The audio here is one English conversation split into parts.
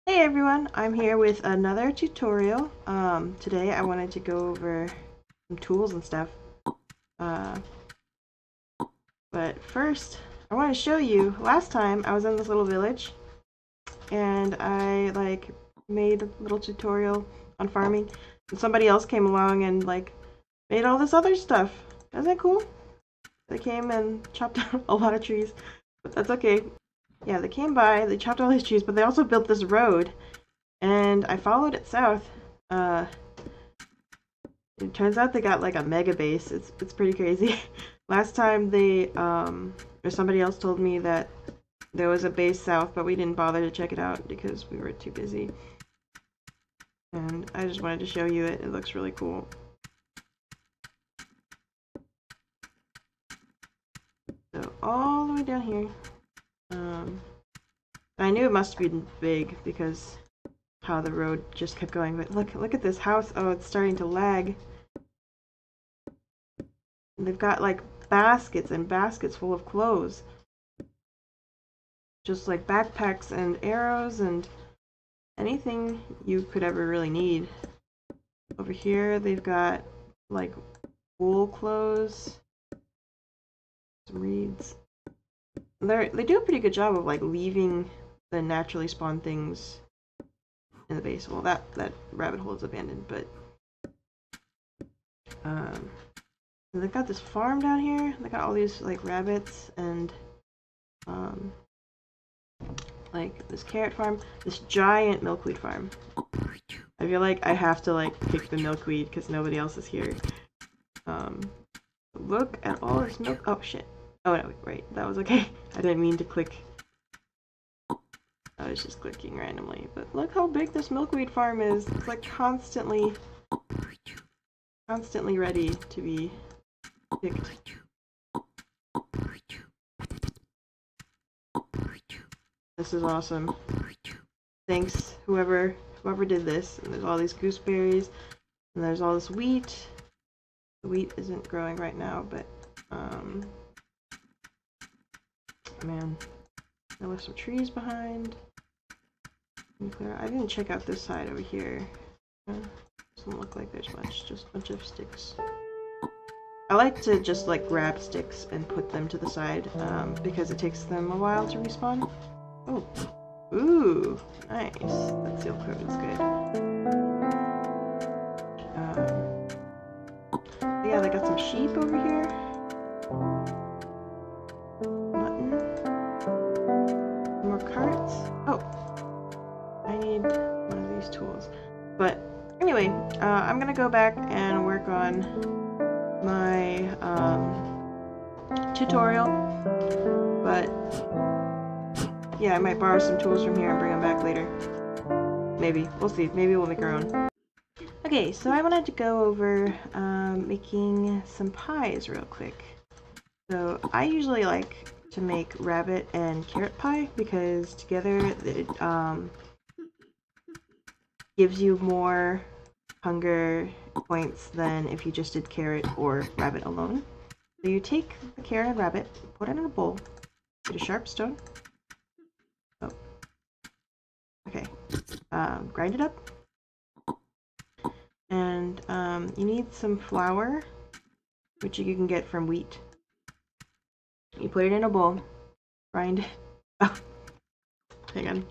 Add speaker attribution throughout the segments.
Speaker 1: Hey everyone, I'm here with another tutorial. Today I wanted to go over some tools and stuff. Uh, but first, I want to show you, last time I was in this little village and I made a little tutorial on farming and somebody else came along and made all this other stuff. Isn't that cool? They came and chopped down a lot of trees, but that's okay. Yeah, they came by, they chopped all these trees, but they also built this road and I followed it south. Uh, It turns out they got like a mega base. It's pretty crazy. Last time or somebody else told me that there was a base south, but we didn't bother to check it out because we were too busy. And I just wanted to show you it. It looks really cool. So all the way down here. I knew it must be big because how the road just kept going. But look at this house. Oh, it's starting to lag. And they've got like baskets and baskets full of clothes. Just like backpacks and arrows and anything you could ever really need. Over here they've got like wool clothes, some reeds. They do a pretty good job of like leaving the naturally spawned things in the base. Well, that rabbit hole is abandoned, but um, they've got this farm down here. They got all these like rabbits and um, like this carrot farm, this giant milkweed farm. I feel like I have to like pick the milkweed because nobody else is here. Um, Look at all this milk. Oh shit. Oh no, wait, that was okay. I didn't mean to click. I was just clicking randomly. But look how big this milkweed farm is. It's like constantly ready to be picked. This is awesome. Thanks, whoever did this. And there's all these gooseberries, and there's all this wheat. The wheat isn't growing right now, but man, there were some trees behind. I didn't check out this side over here. Doesn't look like there's much, just a bunch of sticks. I like to just like grab sticks and put them to the side because it takes them a while to respawn. Oh, ooh, nice. That seal coat is good. Yeah, they got some sheep over here. Mutton. More carrots. Oh, I need one of these tools. But anyway, I'm gonna go back and work on my tutorial. But yeah, I might borrow some tools from here and bring them back later. Maybe. We'll see. Maybe we'll make our own. Okay, so I wanted to go over making some pies real quick. So I usually like to make rabbit and carrot pie because together it gives you more hunger points than if you just did carrot or rabbit alone. So you take the carrot and rabbit, put it in a bowl, get a sharp stone. Oh, okay. Grind it up. And you need some flour, which you can get from wheat. You put it in a bowl, grind it. Oh, hang on.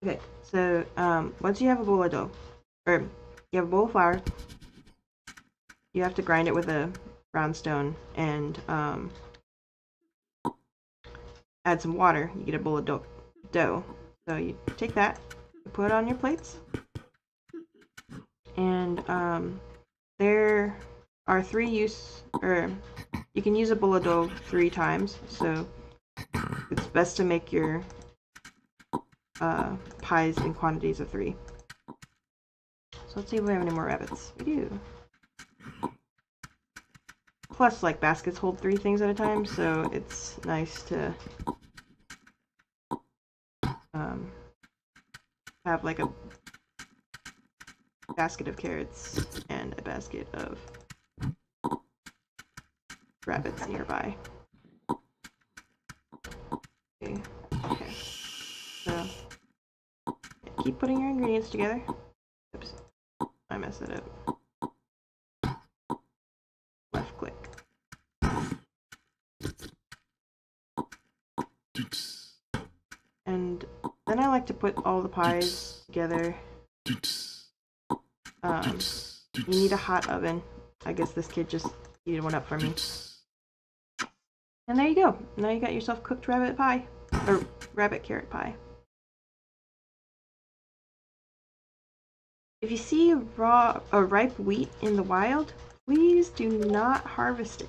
Speaker 1: Okay, so once you have a bowl of dough, or you have a bowl of flour, you have to grind it with a round stone and add some water. You get a bowl of dough. So you take that, you put it on your plates, and there are you can use a bowl of dough 3 times. So it's best to make your pies in quantities of 3. So let's see if we have any more rabbits. We do. Plus, like, baskets hold 3 things at a time, so it's nice to have like a basket of carrots and a basket of rabbits nearby. Okay. So keep putting your ingredients together. Oops, I messed it up. Left click. And then I like to put all the pies together. You need a hot oven. I guess this kid just heated one up for me. And there you go. Now you got yourself cooked rabbit pie. Or rabbit carrot pie. If you see raw or ripe wheat in the wild, please do not harvest it.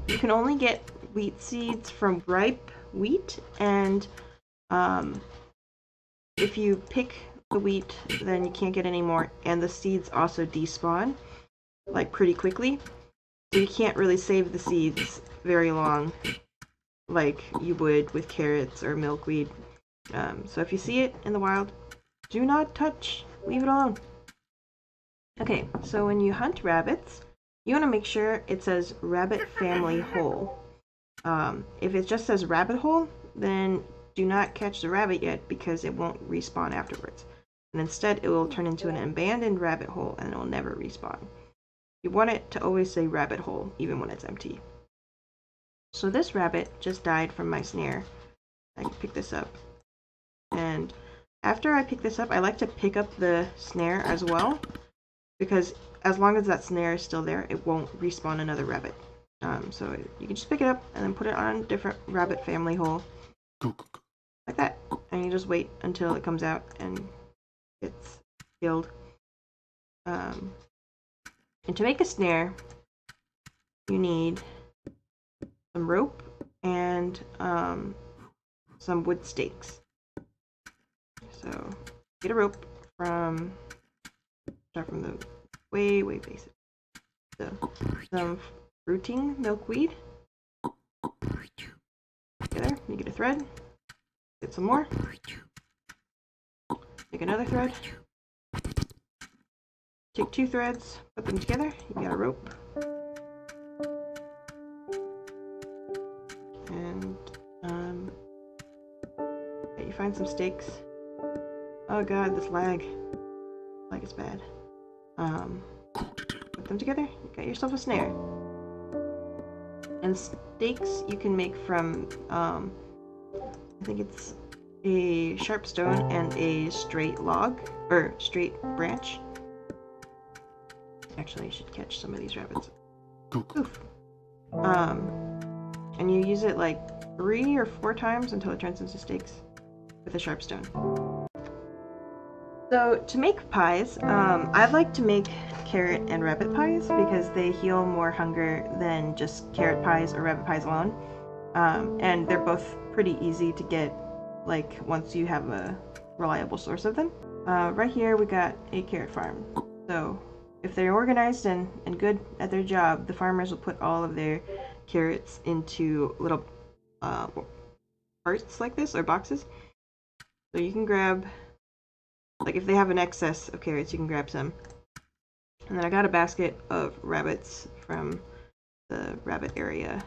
Speaker 1: You can only get wheat seeds from ripe wheat, and if you pick the wheat, then you can't get any more, and the seeds also despawn like pretty quickly, so you can't really save the seeds very long like you would with carrots or milkweed. So if you see it in the wild, do not touch, leave it alone. Okay, so when you hunt rabbits, you want to make sure it says rabbit family hole. If it just says rabbit hole, then do not catch the rabbit yet, because it won't respawn afterwards. And instead it will turn into an abandoned rabbit hole and it will never respawn. You want it to always say rabbit hole, even when it's empty. So this rabbit just died from my snare. I can pick this up. And after I pick this up, I like to pick up the snare as well, because as long as that snare is still there, it won't respawn another rabbit. So you can just pick it up and then put it on a different rabbit family hole. Like that. And you just wait until it comes out and it's killed. And to make a snare, you need some rope and some wood stakes. So get a rope from, start from the way basic. So some fruiting milkweed. Together, you get a thread. Get some more. Make another thread. Take 2 threads, put them together, you got a rope. And you find some stakes. Oh god, this lag. Lag is bad. Put them together, you got yourself a snare. And stakes you can make from, I think it's a sharp stone and a straight log, or straight branch. Actually, I should catch some of these rabbits. Oof. And you use it like 3 or 4 times until it turns into stakes with a sharp stone. So to make pies, I like to make carrot and rabbit pies because they heal more hunger than just carrot pies or rabbit pies alone. And they're both pretty easy to get, like, once you have a reliable source of them. Right here we got a carrot farm. So if they're organized and good at their job, the farmers will put all of their carrots into little parts like this, or boxes. So you can grab, like, if they have an excess of carrots, you can grab some. And then I got a basket of rabbits from the rabbit area.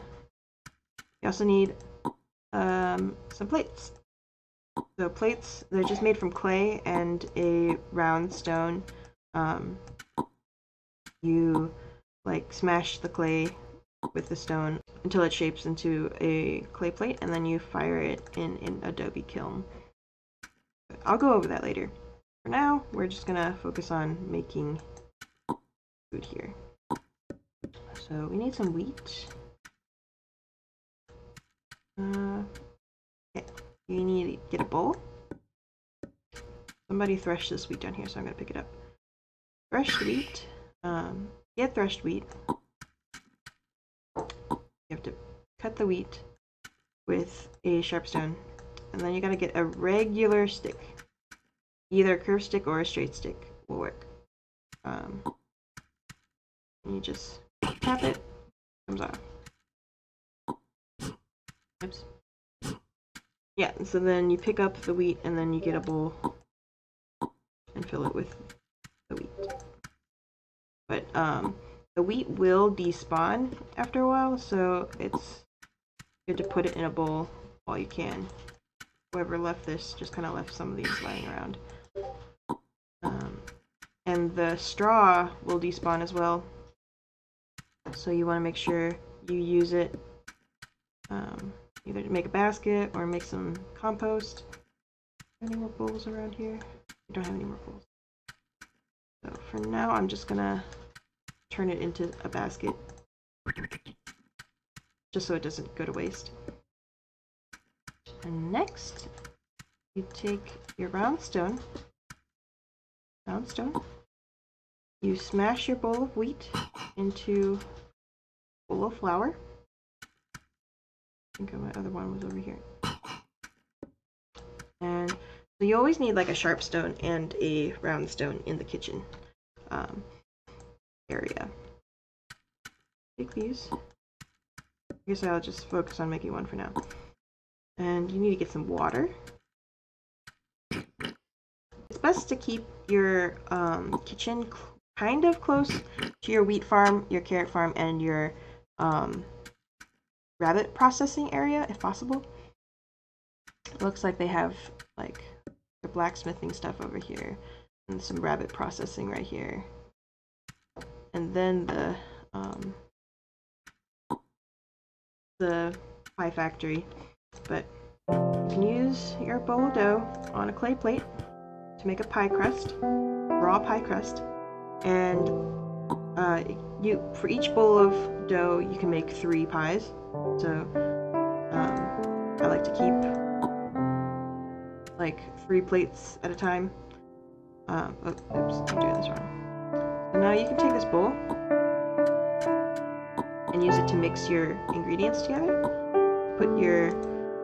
Speaker 1: You also need some plates. So plates, they're just made from clay and a round stone. You like smash the clay with the stone until it shapes into a clay plate, and then you fire it in an adobe kiln. I'll go over that later. For now, we're just gonna focus on making food here. So we need some wheat. Okay. You need to get a bowl. Somebody threshed this wheat down here, so I'm gonna pick it up. Threshed wheat. Get threshed wheat. You have to cut the wheat with a sharp stone, and then you gotta get a regular stick. Either a curved stick or a straight stick will work. And you just tap it, comes off. Oops. Yeah, so then you pick up the wheat and then you get a bowl and fill it with the wheat. But the wheat will despawn after a while, so it's good to put it in a bowl while you can, whoever left this just kind of left some of these lying around. And the straw will despawn as well. So you want to make sure you use it either to make a basket or make some compost. Any more bowls around here? I don't have any more bowls. So for now, I'm just gonna turn it into a basket, just so it doesn't go to waste. And next, you take your round stone, you smash your bowl of wheat into a bowl of flour. I think my other one was over here. And so you always need like a sharp stone and a round stone in the kitchen area. Take these. I guess I'll just focus on making one for now. And you need to get some water. It's best to keep your kitchen kind of close to your wheat farm, your carrot farm, and your rabbit processing area if possible. It looks like they have like the blacksmithing stuff over here and some rabbit processing right here. And then the pie factory. But you can use your bowl of dough on a clay plate to make a pie crust, raw pie crust. And for each bowl of dough you can make 3 pies. So I like to keep like 3 plates at a time. Oops, I'm doing this wrong. So now you can take this bowl and use it to mix your ingredients together. Put your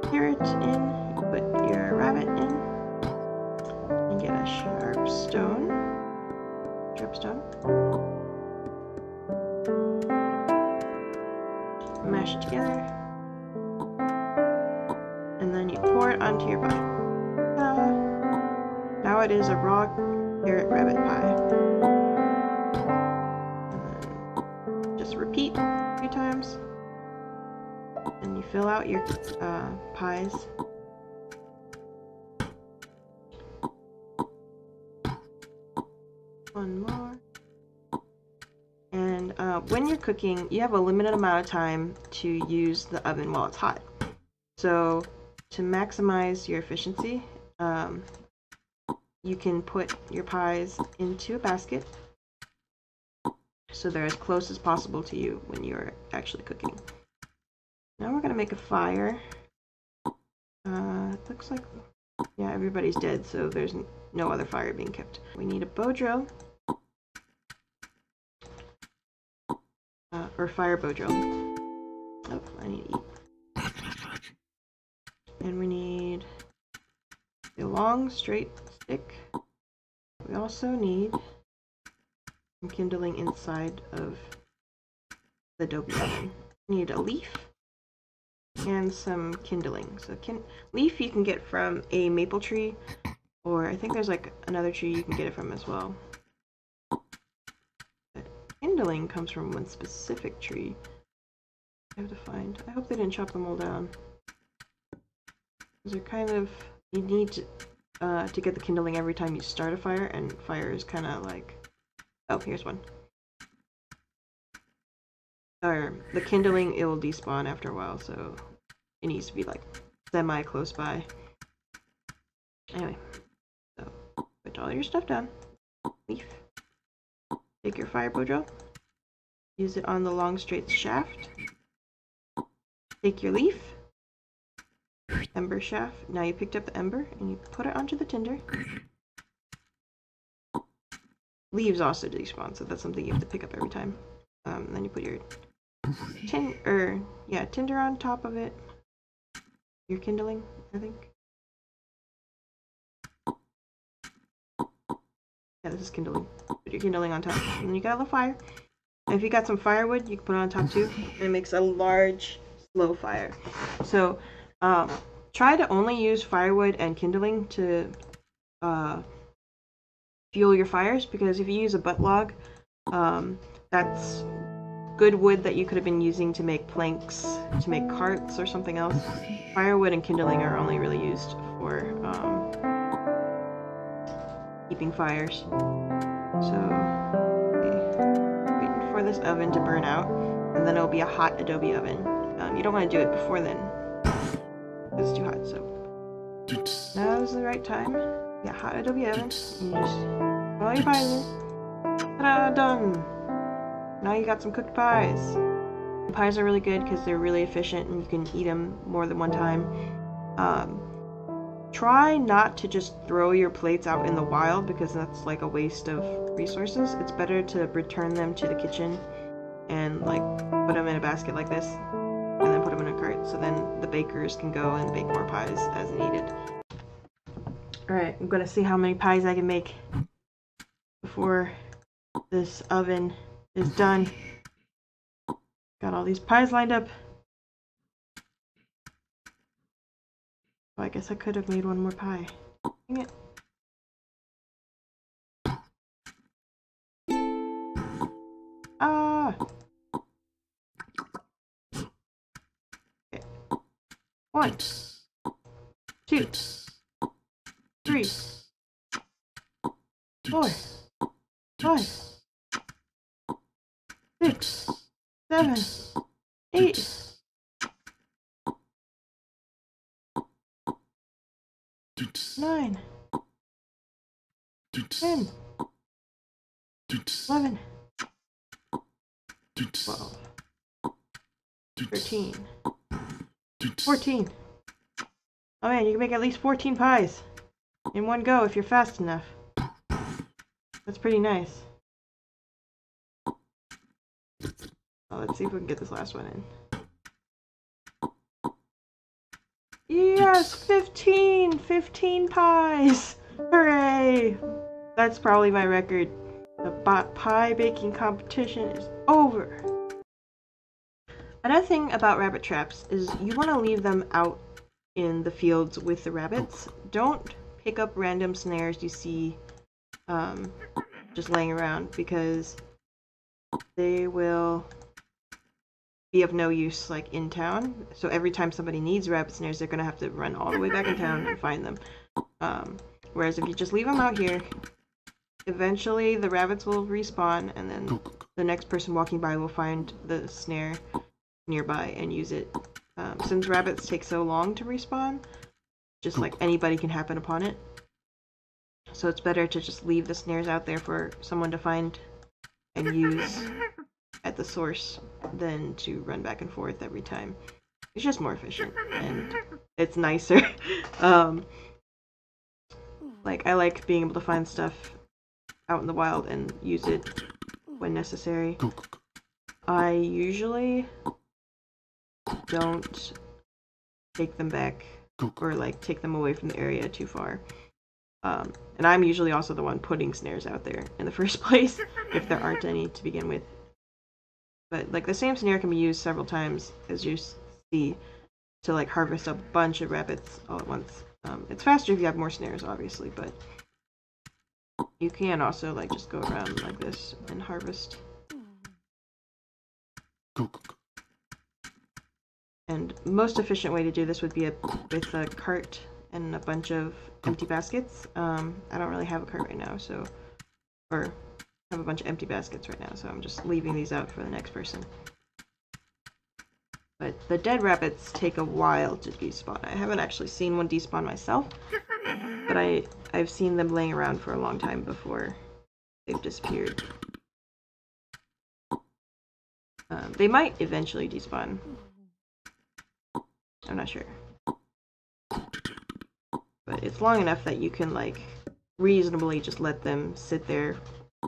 Speaker 1: carrot in, put your rabbit in, and get a sharp stone. Mash it together, and then you pour it onto your pie. Now it is a raw carrot rabbit pie. And then just repeat a few times, and you fill out your pies. One more. And when you're cooking, you have a limited amount of time to use the oven while it's hot. So to maximize your efficiency, you can put your pies into a basket so they're as close as possible to you when you're actually cooking. Now we're going to make a fire. It looks like, yeah, everybody's dead, so there's no other fire being kept. We need a bow drill. Or fire bow drill. Oh, I need to eat. And we need a long straight stick. We also need some kindling inside of the adobe oven. We need a leaf and some kindling. So leaf you can get from a maple tree, or I think there's like another tree you can get it from as well. Kindling comes from one specific tree. I have to find. I hope they didn't chop them all down. They're kind of, you need to get the kindling every time you start a fire, and fire is kind of like, oh, here's one. Or the kindling, it will despawn after a while, so it needs to be like semi close by. Anyway, so put all your stuff down. Leaf. Take your fire bow drill, use it on the long straight shaft. Take your leaf, ember shaft. Now you picked up the ember and you put it onto the tinder. Leaves also despawn, so that's something you have to pick up every time. Then you put your tinder on top of it. Your kindling, I think. Yeah, this is kindling. Put your kindling on top, and then you got a little fire. And if you got some firewood, you can put it on top too, and it makes a large, slow fire. So, try to only use firewood and kindling to fuel your fires, because if you use a butt log, that's good wood that you could have been using to make planks, to make carts or something else. Firewood and kindling are only really used for keeping fires. So, okay. Waiting for this oven to burn out, and then it'll be a hot adobe oven. You don't want to do it before then. It's too hot, so now's the right time. Yeah, hot adobe oven. And you just put all your pies in. Ta-da! Done! Now you got some cooked pies. Pies are really good because they're really efficient and you can eat them more than one time. Try not to just throw your plates out in the wild because that's like a waste of resources. It's better to return them to the kitchen and like put them in a basket like this and then put them in a cart so then the bakers can go and bake more pies as needed. Alright, I'm gonna see how many pies I can make before this oven is done. Got all these pies lined up. Well, I guess I could have made one more pie. Dang it. Ah! Okay. 1, 2, 3, 4, 5, 6, 7, 8. 9, 10, 11, 12, 13, 14. Oh man, you can make at least 14 pies in one go if you're fast enough. That's pretty nice. Oh, let's see if we can get this last one in. Yes! 15! 15 pies! Hooray! That's probably my record. The pie baking competition is over. Another thing about rabbit traps is you want to leave them out in the fields with the rabbits. Don't pick up random snares you see just laying around because they will be of no use like in town. So every time somebody needs rabbit snares, they're gonna have to run all the way back in town and find them. Whereas if you just leave them out here, eventually the rabbits will respawn and then the next person walking by will find the snare nearby and use it. Since rabbits take so long to respawn, just like anybody can happen upon it. So it's better to just leave the snares out there for someone to find and use at the source than to run back and forth every time. It's just more efficient and it's nicer. Like I like being able to find stuff out in the wild and use it when necessary. I usually don't take them back or like take them away from the area too far. And I'm usually also the one putting snares out there in the first place if there aren't any to begin with. But like the same snare can be used several times, as you see, to like harvest a bunch of rabbits all at once. It's faster if you have more snares, obviously, but you can also like just go around like this and harvest. And most efficient way to do this would be with a cart and a bunch of empty baskets. I don't really have a cart right now, so or have a bunch of empty baskets right now, so I'm just leaving these out for the next person. But the dead rabbits take a while to despawn. I haven't actually seen one despawn myself, but I've seen them laying around for a long time before they've disappeared. They might eventually despawn. I'm not sure. But it's long enough that you can like reasonably just let them sit there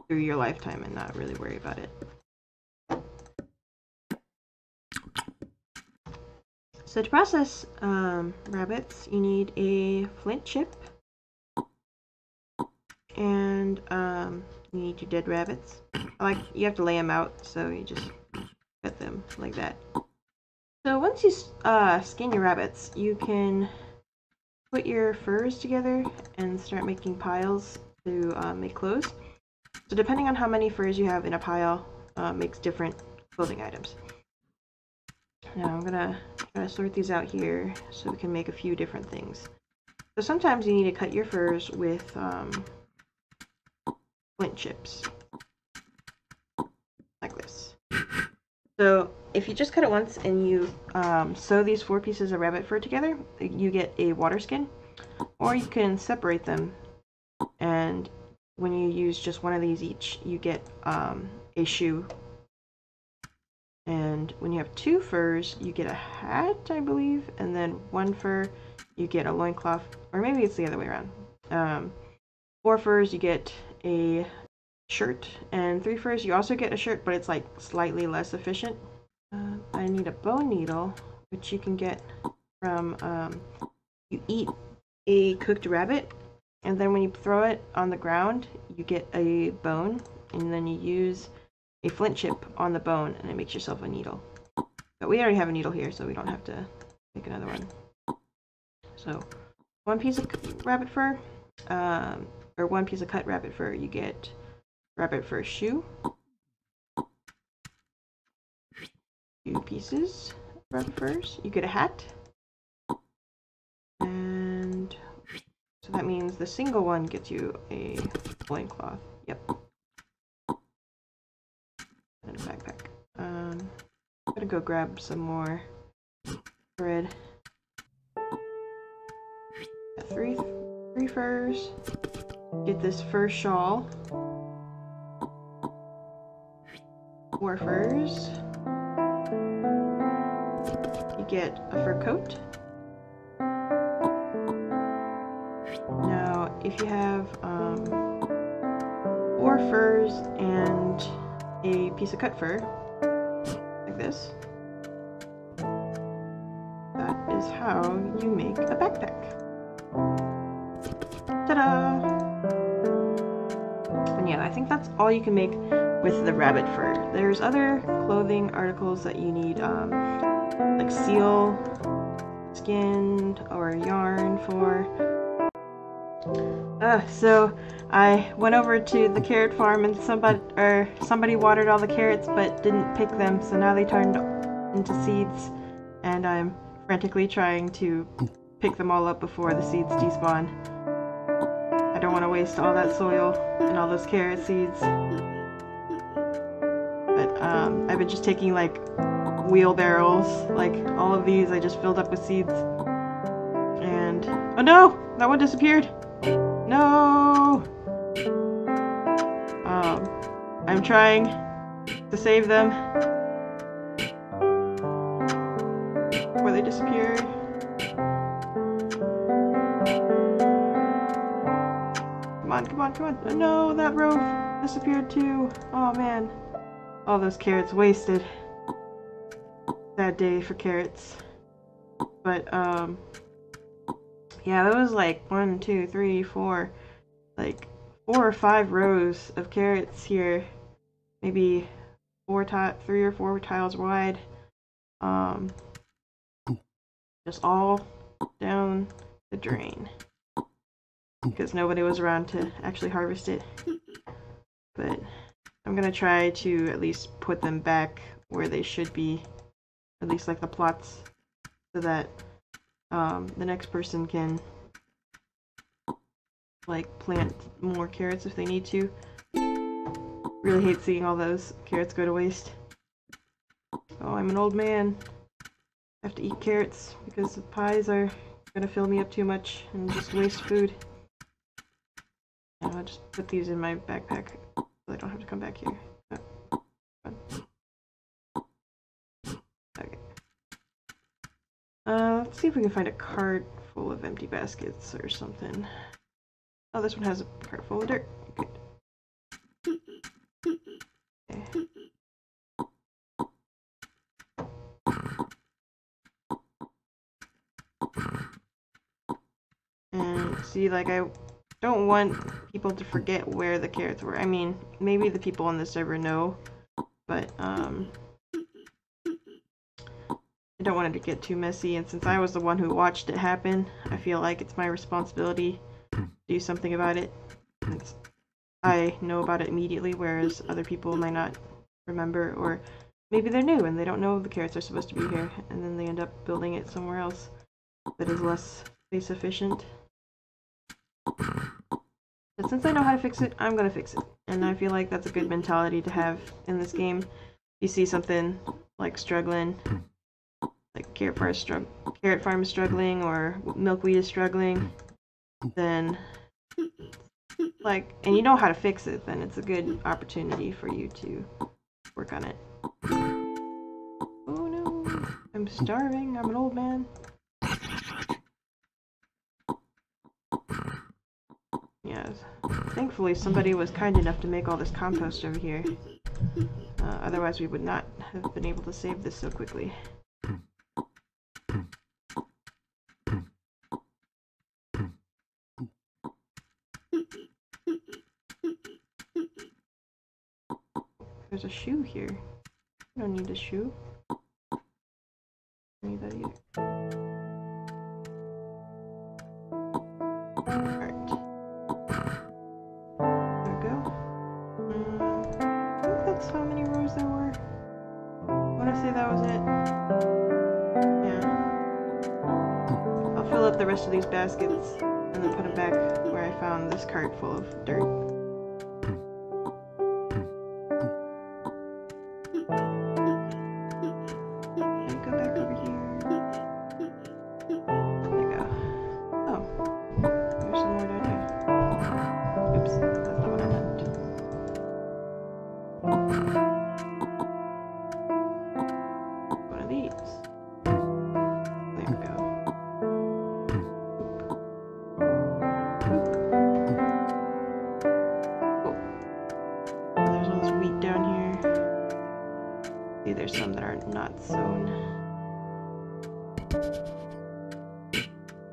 Speaker 1: through your lifetime and not really worry about it. So to process rabbits, you need a flint chip, and you need your dead rabbits. You have to lay them out, so you just cut them like that. So once you skin your rabbits, you can put your furs together and start making piles to make clothes. So depending on how many furs you have in a pile, makes different clothing items. Now I'm gonna sort these out here so we can make a few different things. So sometimes you need to cut your furs with flint chips, like this. So if you just cut it once and you sew these 4 pieces of rabbit fur together, you get a water skin. Or you can separate them, and when you use just one of these each, you get a shoe. And when you have 2 furs, you get a hat, I believe, and then 1 fur, you get a loincloth, or maybe it's the other way around. 4 furs, you get a shirt, and 3 furs, you also get a shirt, but it's like slightly less efficient. I need a bone needle, which you can get from, you eat a cooked rabbit, and then when you throw it on the ground, you get a bone, and then you use a flint chip on the bone, and it makes yourself a needle. But we already have a needle here, so we don't have to make another one. So, 1 piece of rabbit fur, or 1 piece of cut rabbit fur, you get rabbit fur shoe. 2 pieces of rabbit furs, you get a hat. And so that means the single one gets you a loincloth. Yep. And a backpack. I'm gonna go grab some more thread. Got three furs. Get this fur shawl. 4 furs. You get a fur coat. Now, if you have 4 furs and a piece of cut fur, like this, that is how you make a backpack. Ta-da! And yeah, I think that's all you can make with the rabbit fur. There's other clothing articles that you need, like seal skin or yarn for. So I went over to the carrot farm and somebody watered all the carrots but didn't pick them, so now they turned into seeds, and I'm frantically trying to pick them all up before the seeds despawn. I don't want to waste all that soil and all those carrot seeds. But I've been just taking like wheelbarrows, like all of these I just filled up with seeds. And oh no! That one disappeared! No! I'm trying to save them before they disappear. Come on, come on, come on. Oh, no, that row disappeared too. Oh man. All those carrots wasted. Sad day for carrots. But, yeah, that was like 1, 2, 3, 4, like 4 or 5 rows of carrots here. Maybe 3 or 4 tiles wide. Just all down the drain. Because nobody was around to actually harvest it. But I'm gonna try to at least put them back where they should be. At least like the plots. So that the next person can like plant more carrots if they need to. Really hate seeing all those carrots go to waste. Oh, I'm an old man. I have to eat carrots because the pies are gonna fill me up too much and just waste food. And I'll just put these in my backpack so I don't have to come back here. Okay. Let's see if we can find a cart full of empty baskets or something. Oh, this one has a cart full of dirt. Good. Okay. And see, like, I don't want people to forget where the carrots were. I mean, maybe the people on the server know, but I don't want it to get too messy, and since I was the one who watched it happen, I feel like it's my responsibility to do something about it. I know about it immediately, whereas other people might not remember, or maybe they're new and they don't know the carrots are supposed to be here, and then they end up building it somewhere else that is less space efficient. But since I know how to fix it, I'm gonna fix it. And I feel like that's a good mentality to have in this game. You see something like struggling, like carrot farm is struggling, or milkweed is struggling, then like, and you know how to fix it, then it's a good opportunity for you to work on it. Oh no, I'm starving, I'm an old man. Yes, thankfully somebody was kind enough to make all this compost over here. Otherwise we would not have been able to save this so quickly. There's a shoe here. I don't need a shoe. I don't need that either. Alright. There we go. I think that's how many rows there were. I want to say that was it. Yeah. I'll fill up the rest of these baskets and then put them back where I found this cart full of dirt. There's some that are not sown.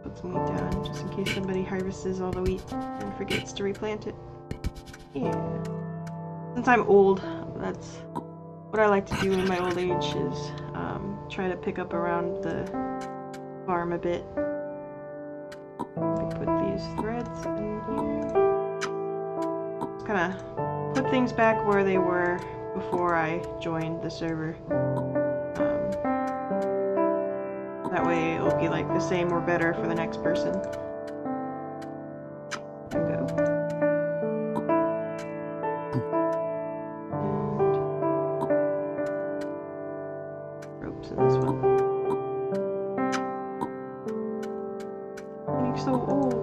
Speaker 1: Put some wheat down just in case somebody harvests all the wheat and forgets to replant it. Yeah. Since I'm old, that's what I like to do in my old age is try to pick up around the farm a bit. Put these threads in here. Just kind of put things back where they were before I joined the server. That way it'll be like the same or better for the next person. There we go. And ropes in this one. Getting so old.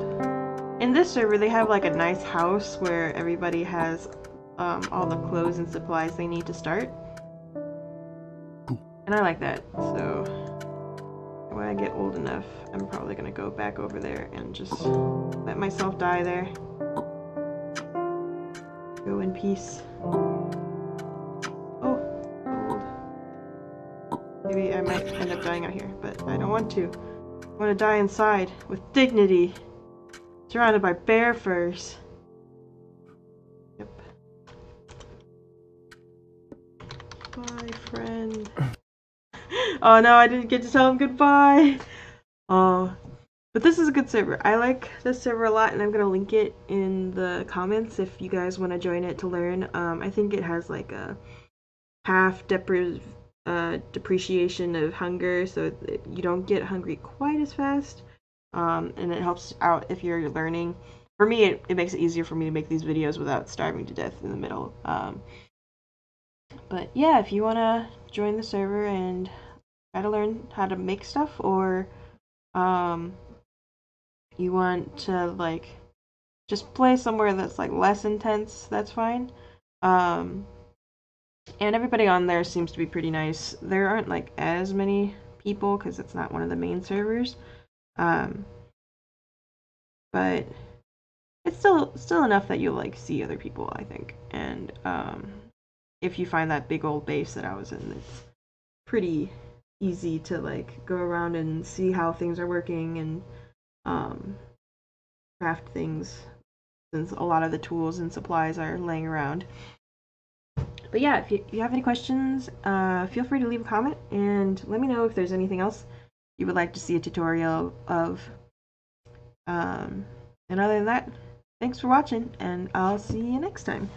Speaker 1: In this server they have like a nice house where everybody has all the clothes and supplies they need to start. And I like that, so when I get old enough, I'm probably gonna go back over there and just let myself die there. Go in peace. Oh, old. Maybe I might end up dying out here, but I don't want to. I want to die inside, with dignity, surrounded by bear furs. Bye, friend. Oh no, I didn't get to tell him goodbye. Oh, but this is a good server. I like this server a lot, and I'm gonna link it in the comments if you guys want to join it to learn. I think it has like a half depreciation of hunger, so you don't get hungry quite as fast. And it helps out if you're learning. For me, it makes it easier for me to make these videos without starving to death in the middle. But yeah, if you want to join the server and try to learn how to make stuff, or you want to like just play somewhere that's like less intense, that's fine. And everybody on there seems to be pretty nice. There aren't like as many people because it's not one of the main servers. But it's still enough that you'll like see other people, I think. And if you find that big old base that I was in, it's pretty easy to like go around and see how things are working and craft things, since a lot of the tools and supplies are laying around. But yeah, if you have any questions, feel free to leave a comment and let me know if there's anything else you would like to see a tutorial of. And other than that, thanks for watching, and I'll see you next time.